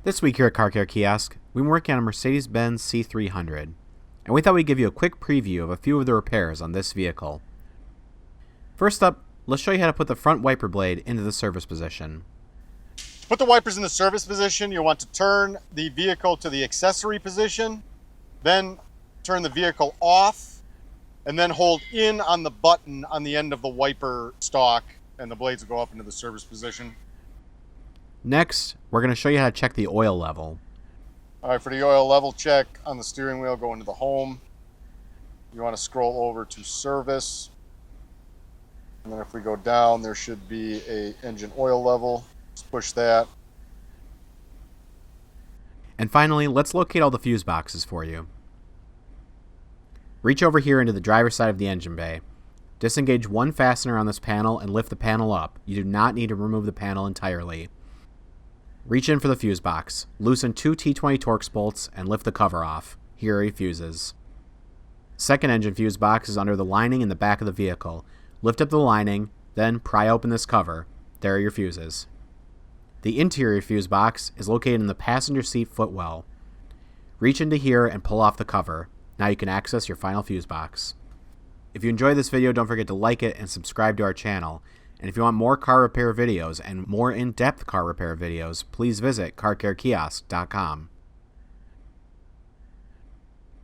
This week here at Car Care Kiosk, we've been working on a Mercedes-Benz C300, and we thought we'd give you a quick preview of a few of the repairs on this vehicle. First up, let's show you how to put the front wiper blade into the service position. To put the wipers in the service position, you'll want to turn the vehicle to the accessory position, then turn the vehicle off, and then hold in on the button on the end of the wiper stalk, and the blades will go up into the service position. Next, we're going to show you how to check the oil level. All right, for the oil level check on the steering wheel, go into the home. You want to scroll over to service. And then if we go down, there should be a engine oil level. Just push that. And finally, let's locate all the fuse boxes for you. Reach over here into the driver's side of the engine bay. Disengage one fastener on this panel and lift the panel up. You do not need to remove the panel entirely. Reach in for the fuse box. Loosen two T20 Torx bolts and lift the cover off. Here are your fuses. Second engine fuse box is under the lining in the back of the vehicle. Lift up the lining, then pry open this cover. There are your fuses. The interior fuse box is located in the passenger seat footwell. Reach into here and pull off the cover. Now you can access your final fuse box. If you enjoyed this video, don't forget to like it and subscribe to our channel. And if you want more car repair videos and more in-depth car repair videos, please visit carcarekiosk.com.